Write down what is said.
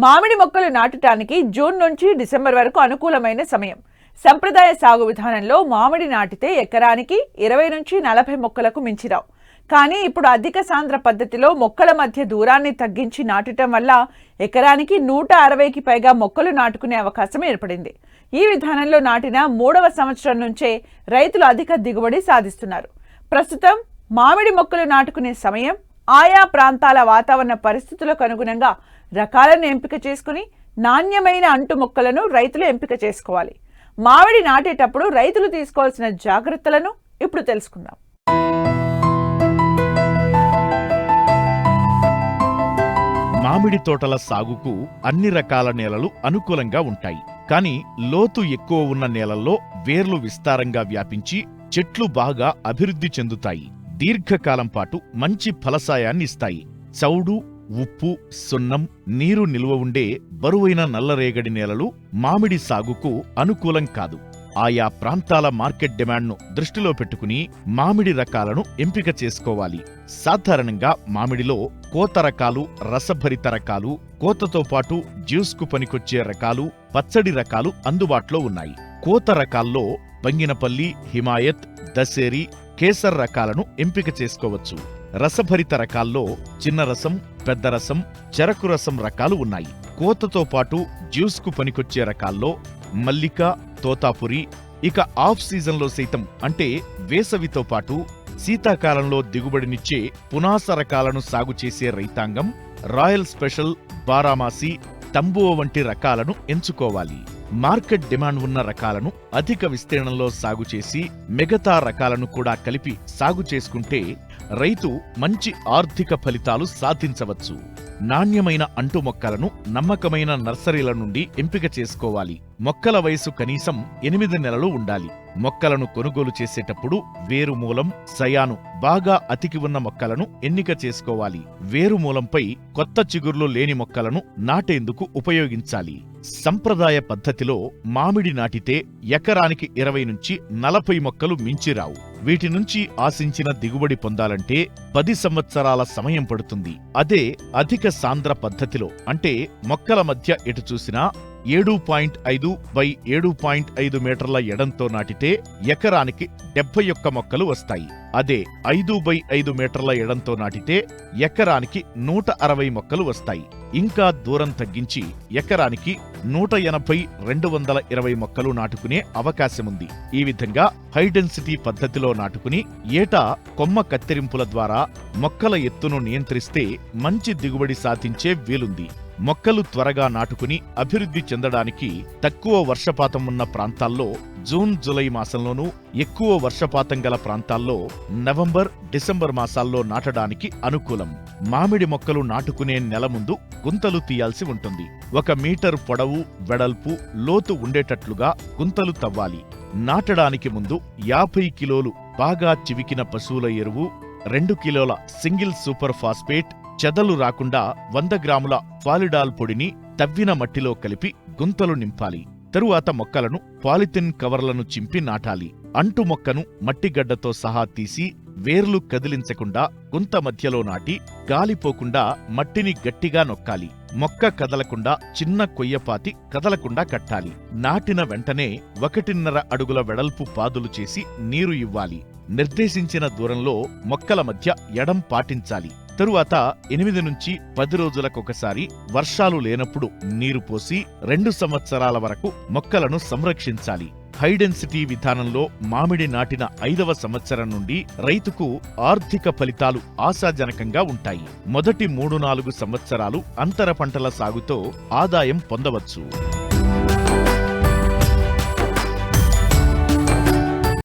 మామిడి మొక్కలు నాటడానికి జూన్ నుంచి డిసెంబర్ వరకు అనుకూలమైన సమయం. సంప్రదాయ సాగు విధానంలో మామిడి నాటితే ఎకరానికి 20 నుంచి 40 మొక్కలకు మించిరావు. కానీ ఇప్పుడు అధిక సాంద్ర పద్ధతిలో మొక్కల మధ్య దూరాన్ని తగ్గించి నాటడం వల్ల ఎకరానికి 160కి పైగా మొక్కలు నాటుకునే అవకాశం ఏర్పడింది. ఈ విధానంలో నాటిన 3వ సంవత్సరం నుంచే రైతులు అధిక దిగుబడి సాధిస్తున్నారు. ప్రస్తుతం మామిడి మొక్కలు నాటుకునే సమయం ఆయా ప్రాంతాల వాతావరణ పరిస్థితులకు అనుగుణంగా రకాలను ఎంపిక చేసుకుని నాణ్యమైన అంటు మొక్కలను రైతులు ఎంపిక చేసుకోవాలి. మామిడి నాటేటప్పుడు రైతులు తీసుకోవాల్సిన జాగ్రత్తలను ఇప్పుడు తెలుసుకుందాం. మామిడి తోటల సాగుకు అన్ని రకాల నేలలు అనుకూలంగా ఉంటాయి. కానీ లోతు ఎక్కువ ఉన్న నేలల్లో వేర్లు విస్తారంగా వ్యాపించి చెట్లు బాగా అభివృద్ధి చెందుతాయి. దీర్ఘకాలం పాటు మంచి ఫలసాయాన్ని ఇస్తాయి. చౌడు, ఉప్పు, సున్నం, నీరు నిల్వ ఉండే బరువైన నల్లరేగడి నేలలు మామిడి సాగుకు అనుకూలం కాదు. ఆయా ప్రాంతాల మార్కెట్ డిమాండ్ను దృష్టిలో పెట్టుకుని మామిడి రకాలను ఎంపిక చేసుకోవాలి. సాధారణంగా మామిడిలో కోత రకాలు, రసభరిత రకాలు, కోతతో పాటు జ్యూస్కు పనికొచ్చే రకాలు, పచ్చడి రకాలు అందుబాటులో ఉన్నాయి. కోత రకాల్లో బంగినపల్లి, హిమాయత్, దశేరి, కేసర్ రకాలను ఎంపిక చేసుకోవచ్చు. రసభరిత రకాల్లో చిన్న రసం, పెద్ద రసం, చెరకు రసం రకాలు ఉన్నాయి. కోతతో పాటు జ్యూస్కు పనికొచ్చే రకాల్లో మల్లిక, తోతాపురి, ఇక ఆఫ్ సీజన్లో సైతం అంటే వేసవితో పాటు శీతాకాలంలో దిగుబడినిచ్చే పునాస రకాలను సాగు చేసే రైతాంగం రాయల్ స్పెషల్, బారామాసి, తంబువ వంటి రకాలను ఎంచుకోవాలి. మార్కెట్ డిమాండ్ ఉన్న రకాలను అధిక విస్తీర్ణంలో సాగు చేసి మిగతా రకాలను కూడా కలిపి సాగు చేసుకుంటే రైతు మంచి ఆర్థిక ఫలితాలు సాధించవచ్చు. నాణ్యమైన అంటు మొక్కలను నమ్మకమైన నర్సరీల నుండి ఎంపిక చేసుకోవాలి. మొక్కల వయసు కనీసం 8 నెలలు ఉండాలి. మొక్కలను కొనుగోలు చేసేటప్పుడు వేరుమూలం, సయాను బాగా అతికి ఉన్న మొక్కలను ఎన్నిక చేసుకోవాలి. వేరుమూలంపై కొత్త చిగుర్లు లేని మొక్కలను నాటేందుకు ఉపయోగించాలి. సంప్రదాయ పద్ధతిలో మామిడి నాటితే ఎకరానికి 20 నుంచి 40 మొక్కలు మించిరావు. వీటి నుంచి ఆశించిన దిగుబడి పొందాలంటే 10 సంవత్సరాల సమయం పడుతుంది. అదే అధిక సాంద్ర పద్ధతిలో అంటే మొక్కల మధ్య ఎటు చూసినా 7.5 బై 7.5 మీటర్ల ఎడంతో నాటితే ఎకరానికి 71 మొక్కలు వస్తాయి. అదే 5 బై 5 మీటర్ల ఎడంతో నాటితే ఎకరానికి 160 మొక్కలు వస్తాయి. ఇంకా దూరం తగ్గించి ఎకరానికి 180-220 మొక్కలు నాటుకునే అవకాశముంది. ఈ విధంగా హైడెన్సిటీ పద్ధతిలో నాటుకుని ఏటా కొమ్మ కత్తిరింపుల ద్వారా మొక్కల ఎత్తును నియంత్రిస్తే మంచి దిగుబడి సాధించే వీలుంది. మొక్కలు త్వరగా నాటుకుని అభివృద్ధి చెందడానికి తక్కువ వర్షపాతం ఉన్న ప్రాంతాల్లో జూన్, జూలై మాసంలోనూ, ఎక్కువ వర్షపాతం గల ప్రాంతాల్లో నవంబర్, డిసెంబర్ మాసాల్లో నాటడానికి అనుకూలం. మామిడి మొక్కలు నాటుకునే నెల ముందు గుంతలు తీయాల్సి ఉంటుంది. 1 మీటర్ పొడవు, వెడల్పు, లోతు ఉండేటట్లుగా గుంతలు తవ్వాలి. నాటడానికి ముందు 50 కిలోలు బాగా చివికిన పశువుల ఎరువు, 2 కిలోల సింగిల్ సూపర్ ఫాస్ఫేట్, చెదలు రాకుండా 100 గ్రాముల ఫాలిడాల్ పొడిని తవ్విన మట్టిలో కలిపి గుంతలు నింపాలి. తరువాత మొక్కలను పాలిథిన్ కవర్లను చింపి నాటాలి. అంటు మొక్కను మట్టిగడ్డతో సహా తీసి వేర్లు కదిలించకుండా గుంత మధ్యలో నాటి గాలిపోకుండా మట్టిని గట్టిగా నొక్కాలి. మొక్క కదలకుండా చిన్న కొయ్యపాతి కదలకుండా కట్టాలి. నాటిన వెంటనే 1.5 అడుగుల వెడల్పు పాదులు చేసి నీరు ఇవ్వాలి. నిర్దేశించిన దూరంలో మొక్కల మధ్య ఎడం పాటించాలి. తరువాత 8 నుంచి 10 రోజులకొకసారి వర్షాలు లేనప్పుడు నీరు పోసి 2 సంవత్సరాల వరకు మొక్కలను సంరక్షించాలి. హైడెన్సిటీ విధానంలో మామిడి నాటిన 5వ సంవత్సరం నుండి రైతుకు ఆర్థిక ఫలితాలు ఆశాజనకంగా ఉంటాయి. మొదటి 3-4 సంవత్సరాలు అంతర పంటల సాగుతో ఆదాయం పొందవచ్చు.